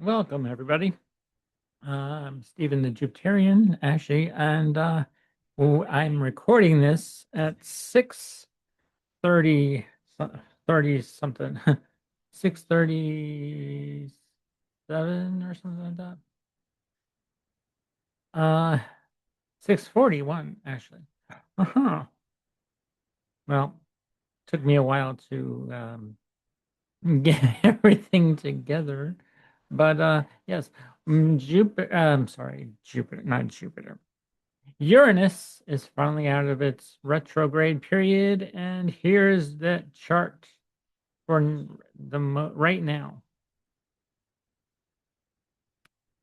Welcome, everybody. I'm Stephen the Jupiterian, actually, and I'm recording this at 6:30, 30 something, 6:37 or something like that. 6:41 actually. Uh-huh. Well, took me a while to get everything together, but yes, Jupiter. I'm sorry, Jupiter, not Jupiter. Uranus is finally out of its retrograde period, and here's the chart for right now.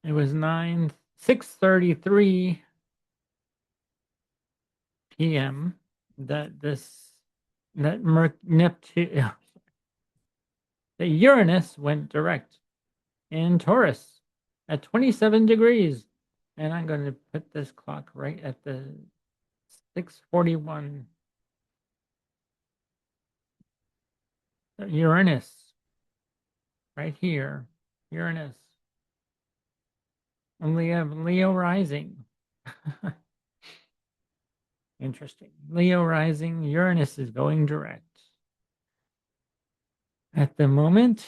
It was 6:33 p.m. that Neptune that Uranus went direct in Taurus at 27 degrees. And I'm going to put this clock right at the 6:41. Uranus right here. Uranus. And we have Leo rising. Interesting. Leo rising. Uranus is going direct at the moment.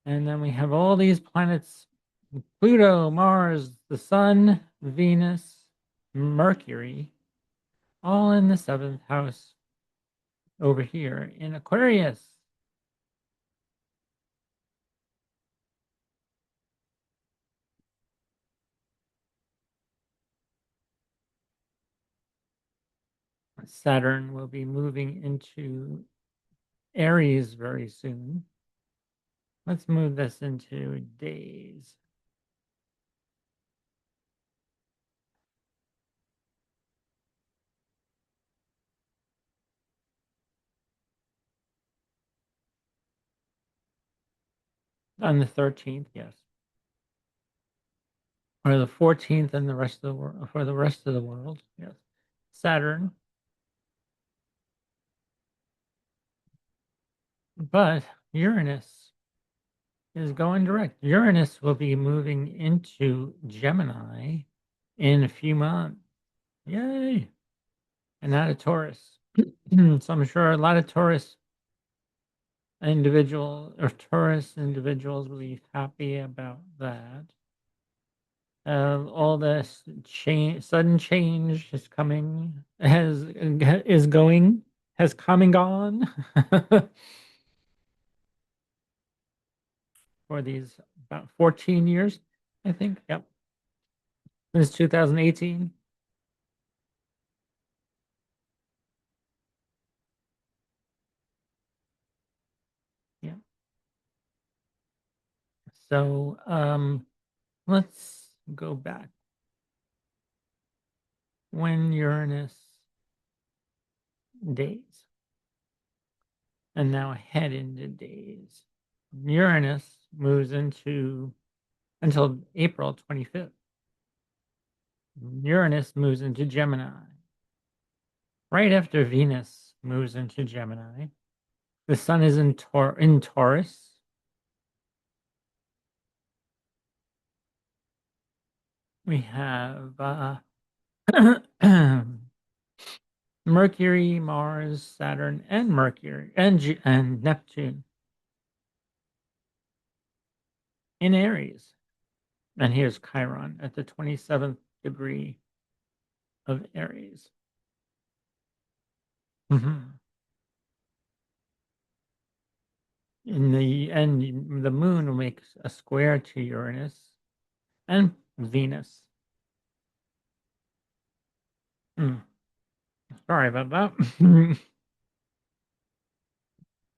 And then we have all these planets: Pluto, Mars, the Sun, Venus, Mercury, all in the seventh house over here in Aquarius. Saturn will be moving into Aries very soon. Let's move this into days. On the 13th, yes. Or the 14th and the rest of the world, for the rest of the world, yes. Saturn. But Uranus is going direct. Uranus will be moving into Gemini in a few months. Yay! And out of Taurus. So I'm sure a lot of Taurus individuals will be happy about that. All this sudden change is coming, is going, has come and gone for these about 14 years, I think. Yep, since 2018. Yeah. So let's go back when Uranus days, and now head into days. Uranus moves into until April 25th. Uranus moves into Gemini. Right after Venus moves into Gemini, the sun is in Taurus. We have Mercury, Mars, Saturn, and Mercury and Neptune in Aries. And here's Chiron at the 27th degree of Aries. Mhm. In the end, the moon will make a square to Uranus and Venus. Mm. Sorry about that.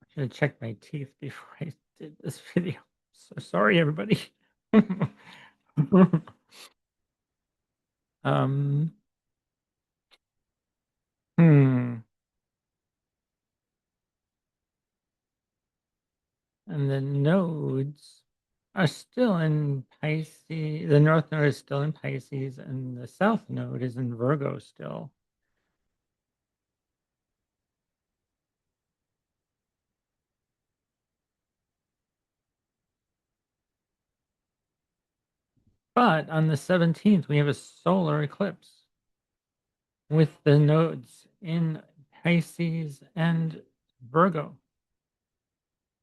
Should have checked my teeth before I did this video. So sorry, everybody. um, hmm. And the nodes are still in Pisces. The North Node is still in Pisces, and the South Node is in Virgo still. But on the 17th, we have a solar eclipse with the nodes in Pisces and Virgo,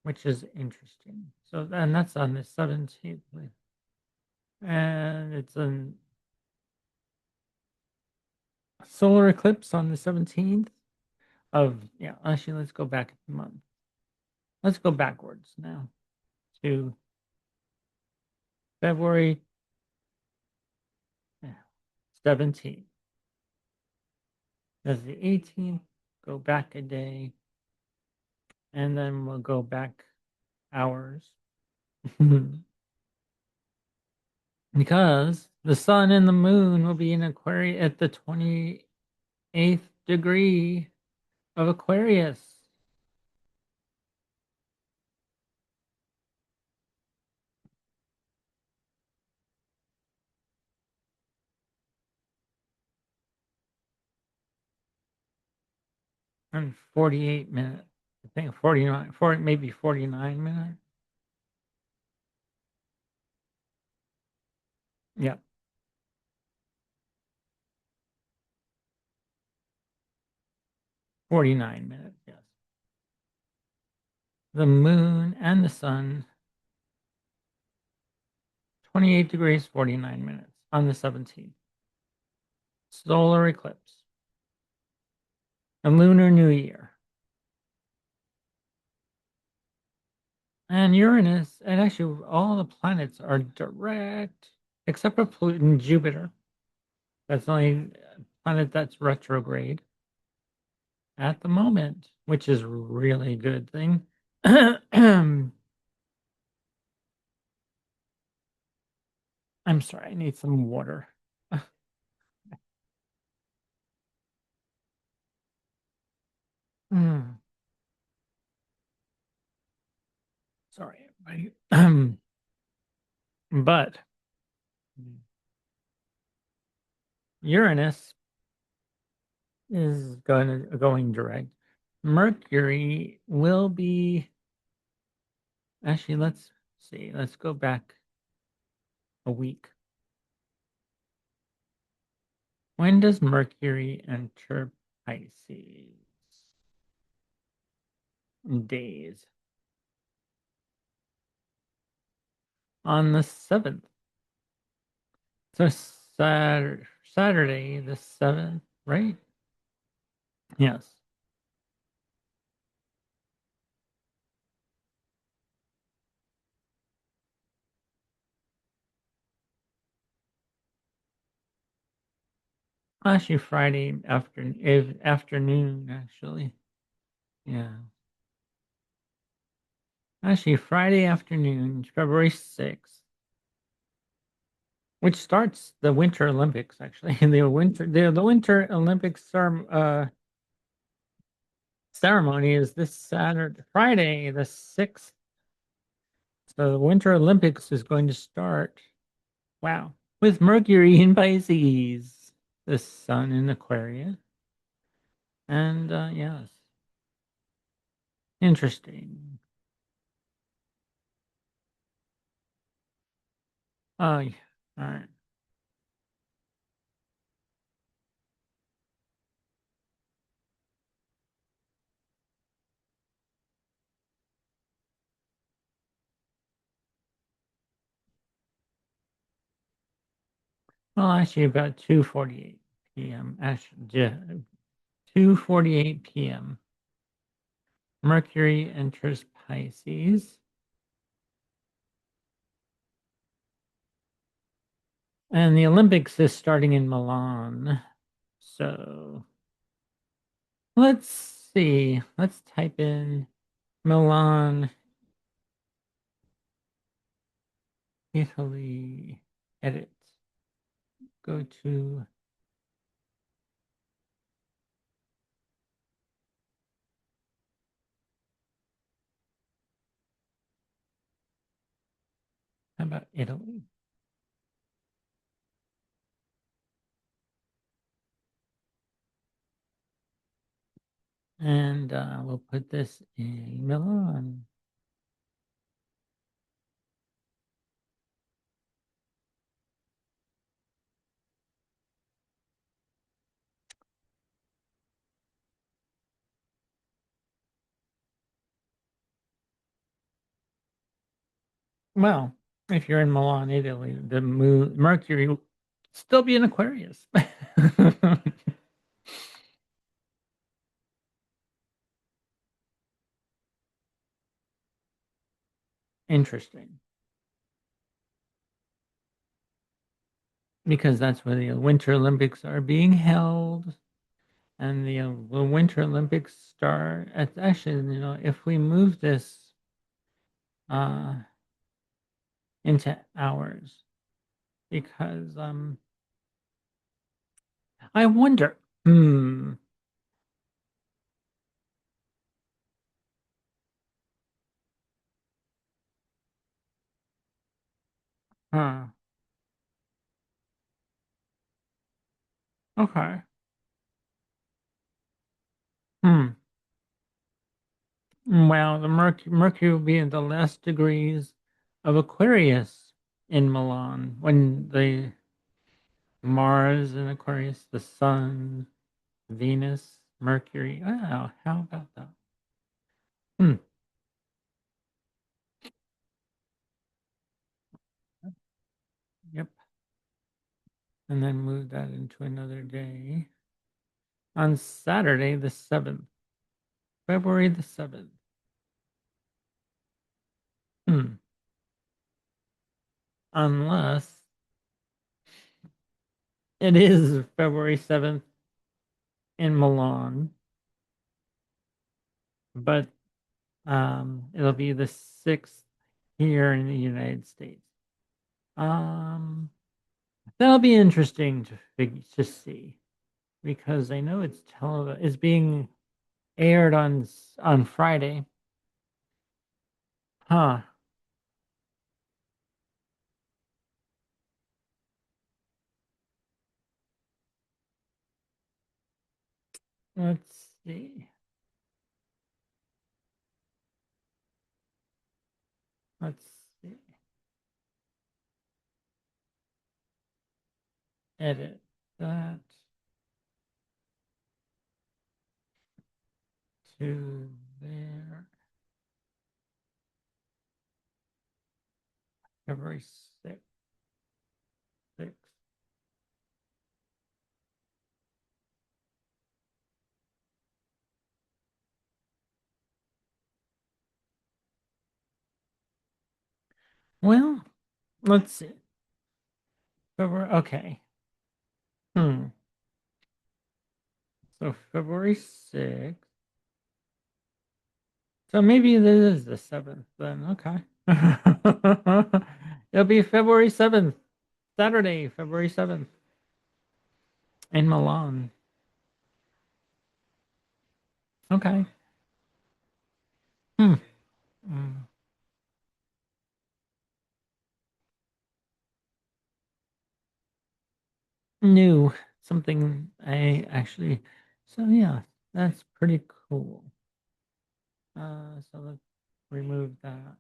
which is interesting. So, and that's on the 17th. And it's a solar eclipse on the 17th of, yeah, actually, let's go back a month. Let's go backwards now to February 17th. That's the 18th. Go back a day, and then we'll go back hours. Because the sun and the moon will be in Aquarius at the 28th degree of Aquarius. And 48 minutes. I think 49, 40, maybe 49 minutes. Yeah, 49 minutes, yes. The moon and the sun, 28 degrees, 49 minutes on the 17th. Solar eclipse. A lunar new year. And Uranus, and actually all the planets are direct, except for Pluto and Jupiter. That's the only planet that's retrograde at the moment, which is really good thing. I'm sorry, I need some water. Mm, sorry, but Uranus is going direct. Mercury will be actually. Let's see. Let's go back a week. When does Mercury enter Pisces? Days. On the 7th. So Saturday the 7th, right? Yes. Actually, Friday afternoon, actually. Yeah. Actually, Friday afternoon, February 6th, which starts the Winter Olympics, actually. The Winter Olympics ceremony is this Saturday, Friday, the 6th. So the Winter Olympics is going to start, wow, with Mercury in Pisces, the Sun in Aquarius. And yes, interesting. Oh, yeah. All right. Well, actually, about 2:48 p.m. Actually, 2:48 p.m. Mercury enters Pisces, and the Olympics is starting in Milan. So let's see. Let's type in Milan, Italy. Edit. Go to. How about Italy? And we'll put this in Milan. Well, if you're in Milan, Italy, the moon, Mercury will still be in Aquarius. Interesting, because that's where the Winter Olympics are being held, and the Winter Olympics start. It's actually, if we move this uh, into hours, because I wonder. Hmm. Huh. Okay. Hmm. Well, the Mercury will be in the last degrees of Aquarius in Milan when the Mars in Aquarius, the Sun, Venus, Mercury. Wow, how about that? Hmm. Yep. And then move that into another day on Saturday, the 7th, February the 7th. Hmm. Unless it is February 7th in Milan, but it'll be the 6th here in the United States. Um, that'll be interesting to see because I know it's being aired on Friday. Huh. Let's see. Let's see. Edit that to there. February 6th. 6th. Well, let's see. February. Okay. Hmm. So February 6th. So maybe this is the 7th then. Okay. It'll be February 7th, Saturday, February 7th in Milan. Okay. Hmm. Mm. New. Something I actually. So yeah, that's pretty cool. So let's remove that.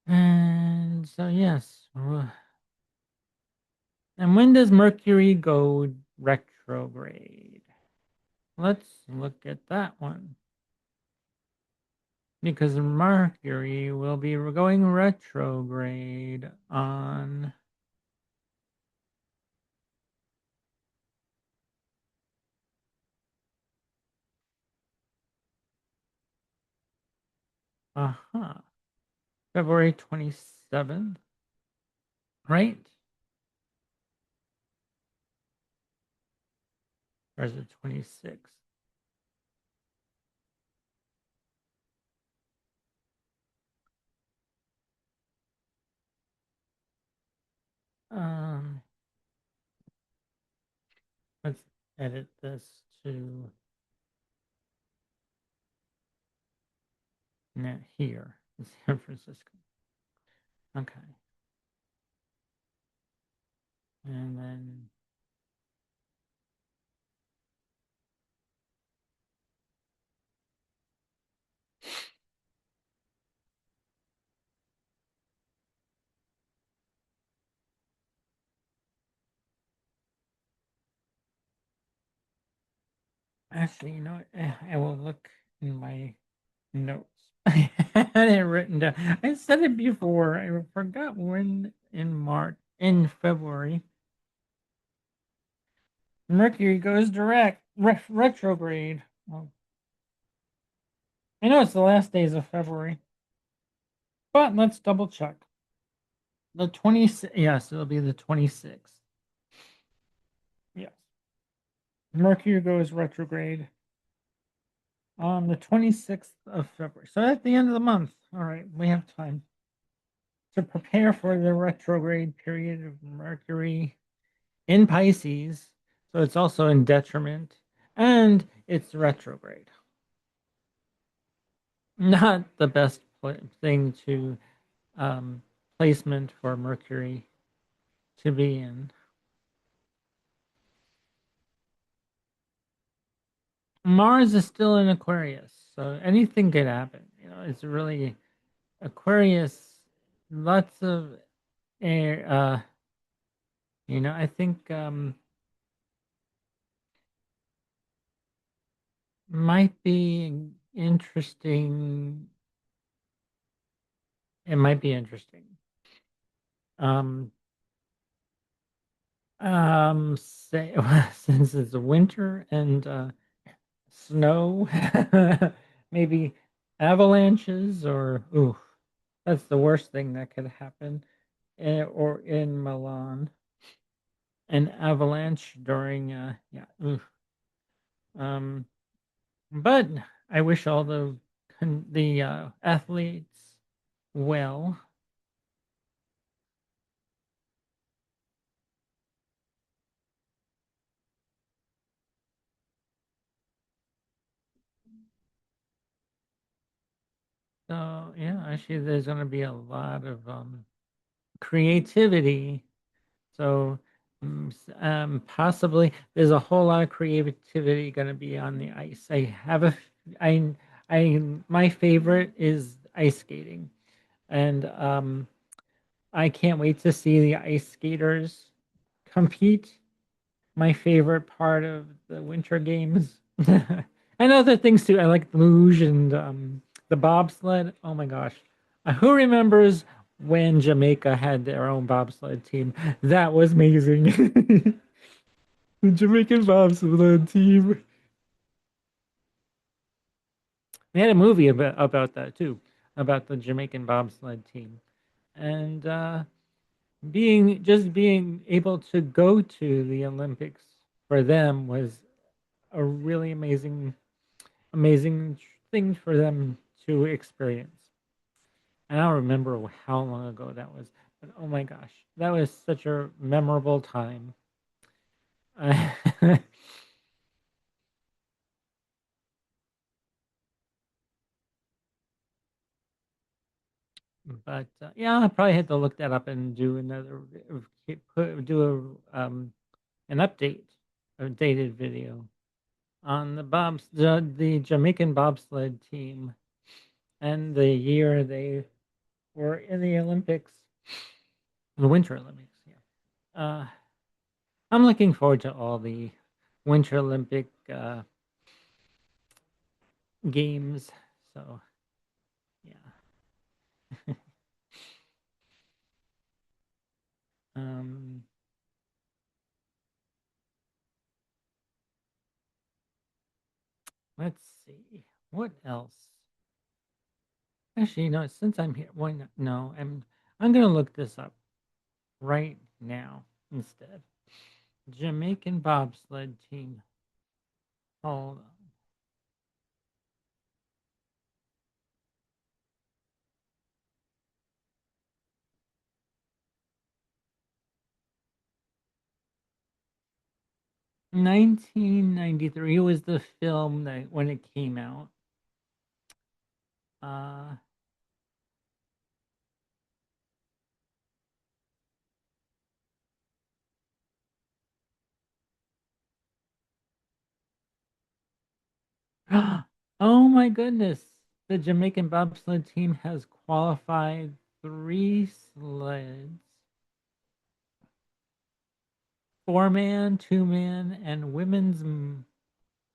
And so yes. And when does Mercury go retrograde? Let's look at that one. Because Mercury will be going retrograde on uh-huh, February 27th, right? Or is it 26th? Um, let's edit this to here in San Francisco. Okay. And then actually, I will look in my notes written down. I said it before. I forgot when in February. Mercury goes retrograde. Well, I know it's the last days of February, but let's double check. The 26th, yes, it'll be the 26th. Yes. Mercury goes retrograde on the 26th of February. So at the end of the month. All right, we have time to prepare for the retrograde period of Mercury in Pisces. So it's also in detriment and it's retrograde. Not the best thing to placement for Mercury to be in. Mars is still in Aquarius, so anything could happen. It's really Aquarius, lots of air. I think might be interesting. It might be interesting. Um, say since it's winter and snow, maybe avalanches or ooh, that's the worst thing that could happen. Or in Milan, an avalanche during yeah, oof. Um, but I wish all the athletes well. So yeah, actually, there's going to be a lot of creativity. So possibly there's a whole lot of creativity going to be on the ice. I my favorite is ice skating, and I can't wait to see the ice skaters compete. My favorite part of the winter games. And other things too. I like the luge and the bobsled. Oh my gosh. Who remembers when Jamaica had their own bobsled team? That was amazing. The Jamaican bobsled team. They had a movie about that too, about the Jamaican bobsled team. And being able to go to the Olympics for them was a really amazing thing for them to experience. And I don't remember how long ago that was, but oh my gosh, that was such a memorable time. But yeah, I probably had to look that up and do do an updated video on the Jamaican bobsled team and the year they were in the Olympics, the Winter Olympics. Yeah, I'm looking forward to all the Winter Olympic games. So yeah, um, let's see what else. Actually, no. Since I'm here, why not? No, I'm gonna look this up right now instead. Jamaican bobsled team. Hold on. 1993 was the film that when it came out. Uh, oh my goodness. The Jamaican bobsled team has qualified 3 sleds, 4-man, 2-man, and women's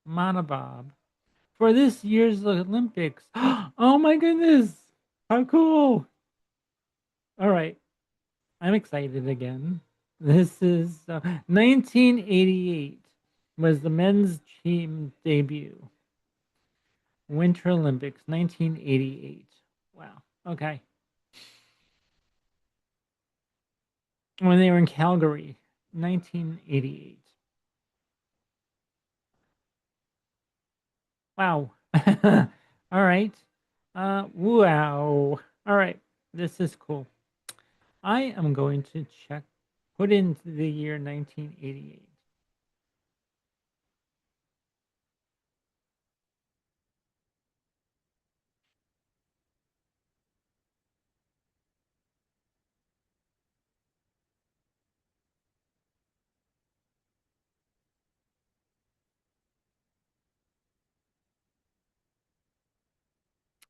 monobob for this year's Olympics. Oh my goodness. How cool! All right, I'm excited again. This is 1988 was the men's team debut. Winter Olympics, 1988. Wow. Okay. When they were in Calgary, 1988. Wow. All right. Wow. All right. This is cool. I am going to put into the year 1988.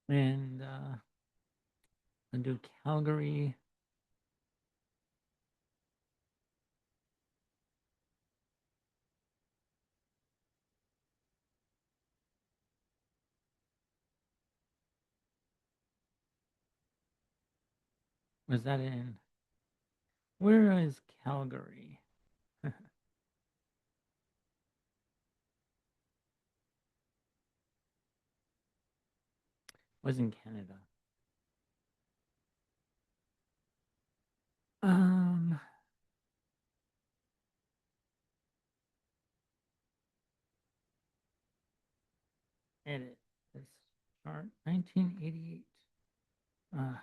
And I'll do Calgary. Was that in? Where is Calgary? Was in Canada. Um, Edit this chart. 1988. Uh,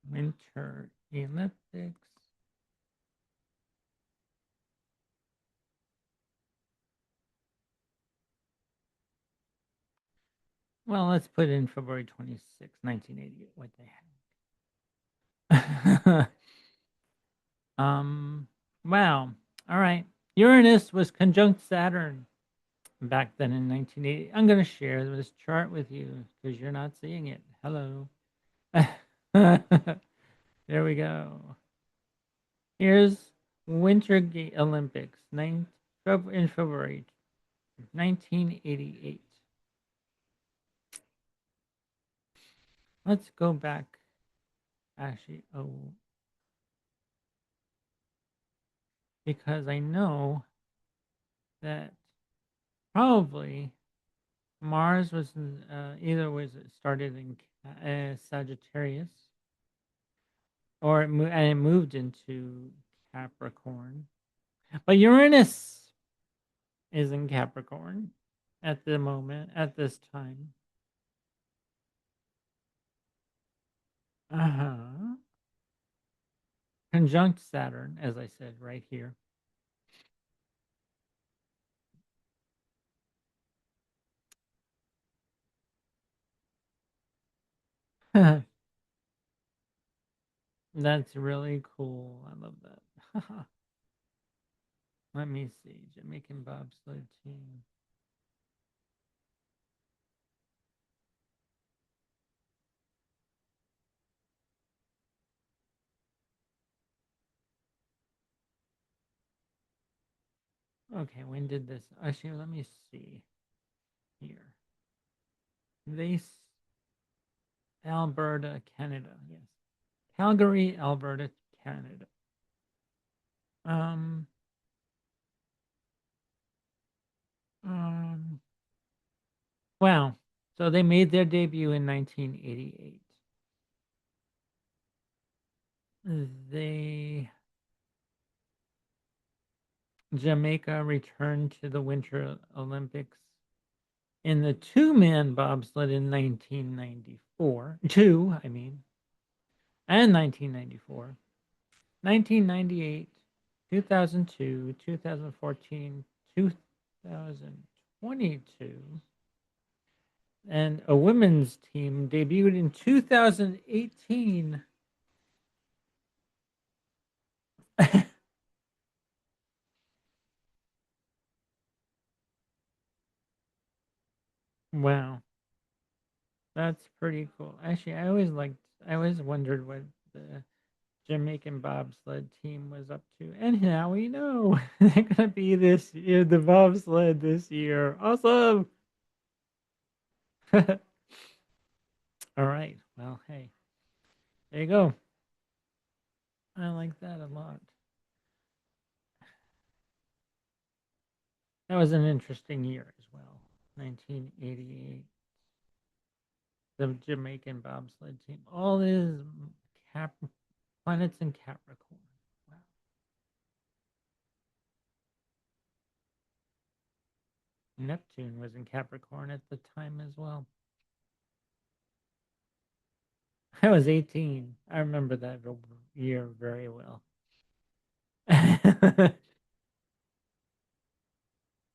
Winter Olympics. Well, let's put in February 26, 1988. What the heck? Wow. All right. Uranus was conjunct Saturn back then in 1980. I'm going to share this chart with you because you're not seeing it. Hello. There we go. Here's Olympics in February 1988. Let's go back. Actually, oh, because I know that probably Mars was either was started in Sagittarius or and it moved into Capricorn. But Uranus is in Capricorn at the moment, at this time. Uh-huh. Conjunct Saturn, as I said right here. That's really cool. I love that. Let me see. Jamaican bobsled team. Okay, when did this? Actually, let me see here. They Alberta, Canada. Yes, Calgary, Alberta, Canada. Um, um. Wow. So they made their debut in 1988. They Jamaica returned to the Winter Olympics in the two-man bobsled in 1994. I mean, and 1994. 1998, 2002, 2014, 2022, and a women's team debuted in 2018. Wow, that's pretty cool. Actually, I always wondered what the Jamaican bobsled team was up to. And now we know they're gonna be this year, the bobsled this year. Awesome. All right. Well, hey, there you go. I like that a lot. That was an interesting year as well. 1988. The Jamaican bobsled team. All is Cap planets in Capricorn. Wow. Neptune was in Capricorn at the time as well. I was 18. I remember that year very well.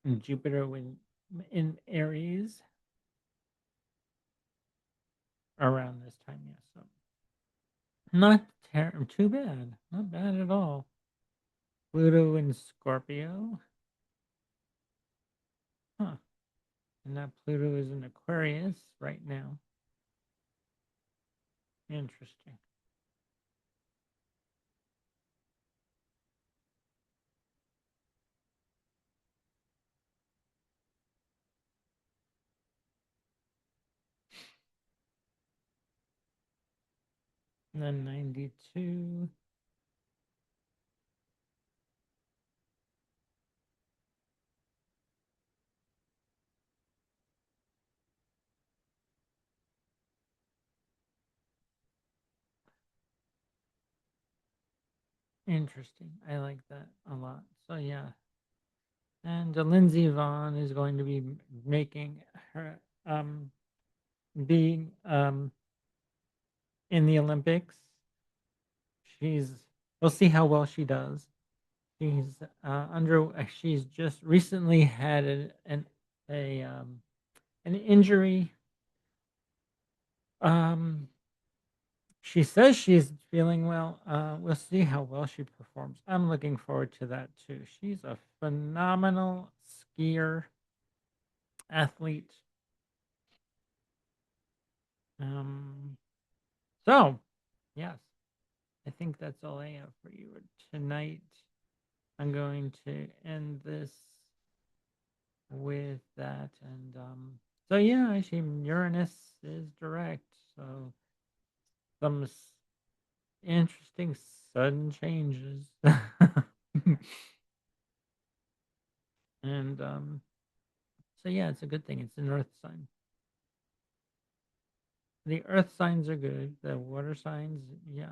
And Jupiter in Aries around this time, yes. So not too bad. Not bad at all. Pluto in Scorpio. Huh. And that Pluto is in Aquarius right now. Interesting. And then 92. Interesting. I like that a lot. So yeah. And Lindsey Vaughn is going to be making her being in the Olympics. She's we'll see how well she does. She's just recently had a an injury. Um she says she's feeling well. We'll see how well she performs. I'm looking forward to that too. She's a phenomenal skier, athlete. Um so yes, I think that's all I have for you tonight. I'm going to end this with that. And so, yeah, actually, Uranus is direct. So, some interesting sudden changes. And so, yeah, it's a good thing. It's an earth sign. The earth signs are good. The water signs, yeah,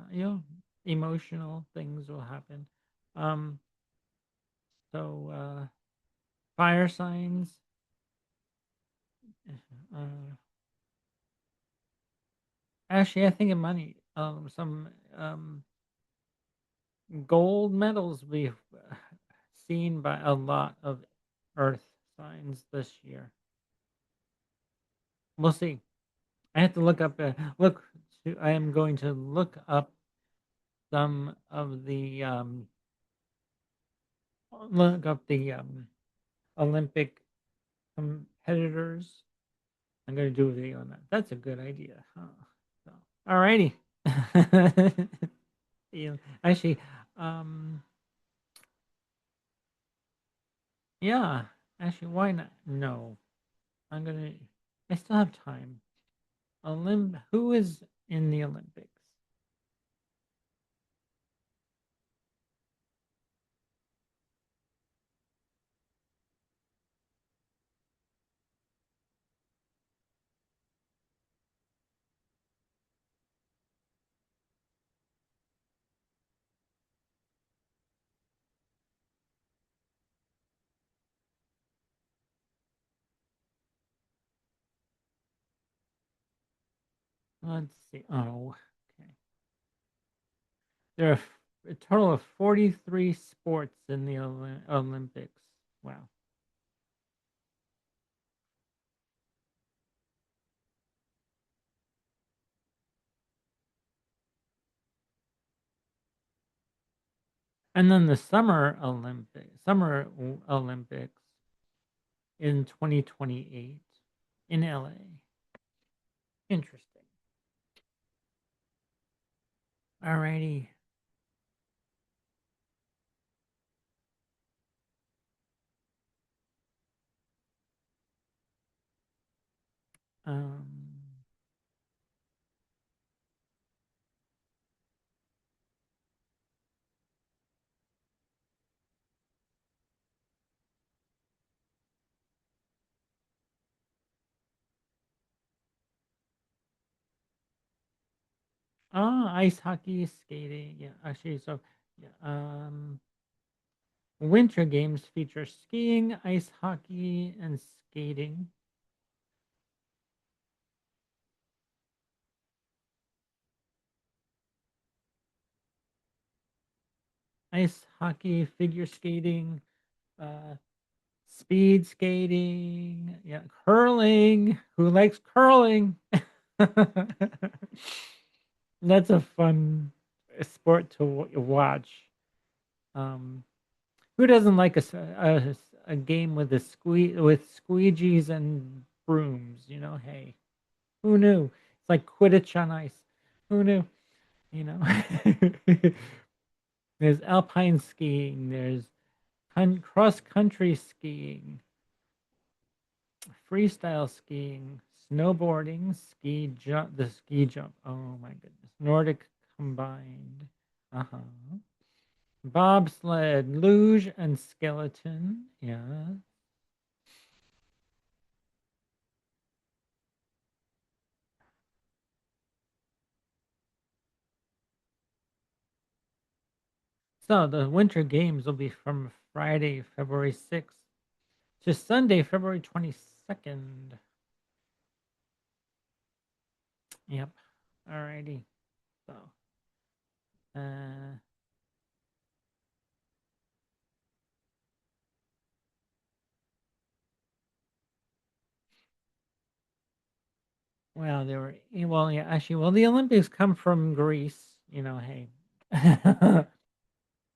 emotional things will happen. Um, so, fire signs, uh, actually, I think it might some gold medals will be seen by a lot of Earth signs this year. We'll see. I have to look up. I am going to look up some of the Olympic competitors. I'm going to do a video on that. That's a good idea. Huh? So, alrighty. Yeah, actually, um, yeah. Actually, why not? No, I'm gonna. I still have time. Who is in the Olympics? Let's see. Oh, okay. There are a total of 43 sports in the Olympics. Wow. And then the Summer Olympics in 2028 in LA. Interesting. Alrighty. Um, Ice hockey, skating. Yeah, actually, so yeah. Winter games feature skiing, ice hockey, and skating. Ice hockey, figure skating, uh, speed skating, yeah, curling. Who likes curling? That's a fun sport to watch. Um, who doesn't like a game with squeegees and brooms? You know, hey, who knew? It's like Quidditch on ice. Who knew? You know, there's alpine skiing. There's cross country skiing, freestyle skiing, snowboarding, ski jump. Oh my goodness, Nordic combined. Uh huh. Bobsled, luge, and skeleton. Yeah. So the Winter Games will be from Friday, February 6th to Sunday, February 22nd. Yep. Alrighty. So, uh, well, well, yeah, actually, well, the Olympics come from Greece. You know, hey,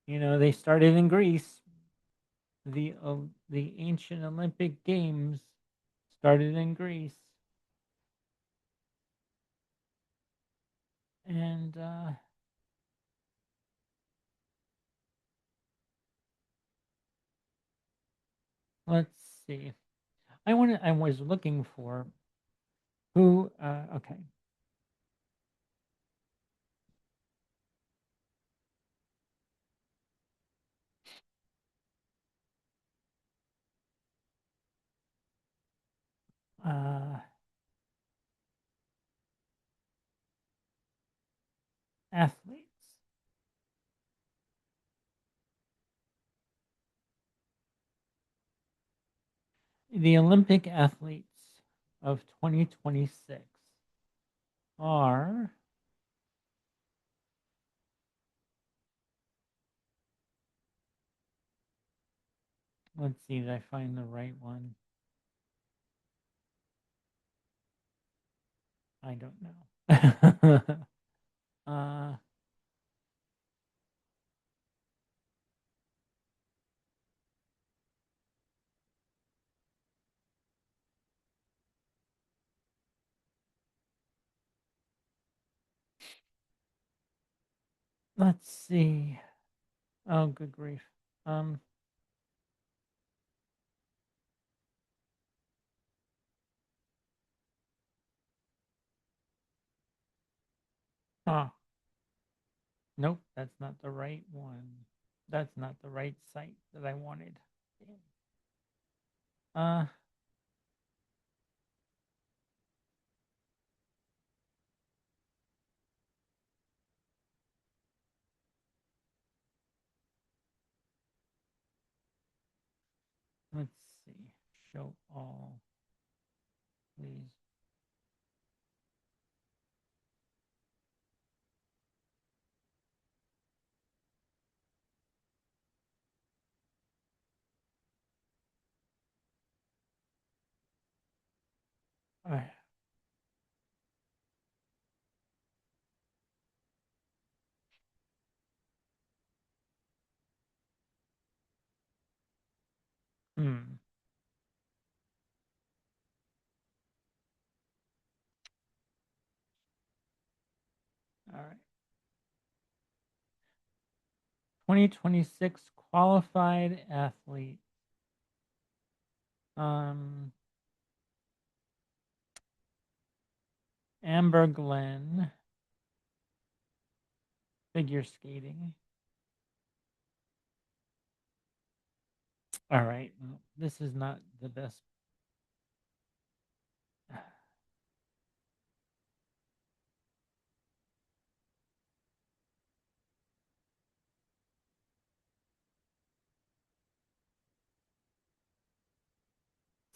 they started in Greece. The ancient Olympic Games started in Greece, and let's see. I was looking for who. Okay. Uh, athletes. The Olympic athletes of 2026 are. Let's see. Did I find the right one? I don't know. uh, let's see. Oh, good grief. Um, oh, nope, that's not the right one. That's not the right site that I wanted. Damn. Uh, let's see. Show all, please. Uh, hmm. All right. 2026 qualified athlete. Um, Amber Glenn, figure skating. All right, well, this is not the best.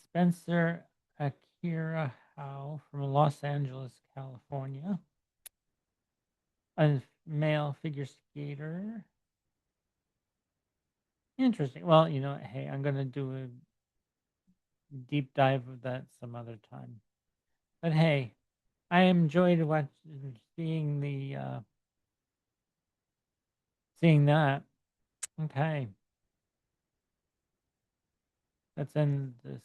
Spencer Akira Howe from Los Angeles, California. A male figure skater. Interesting. Well, hey, I'm going to do a deep dive of that some other time. But hey, I enjoyed seeing seeing that. Okay, let's end this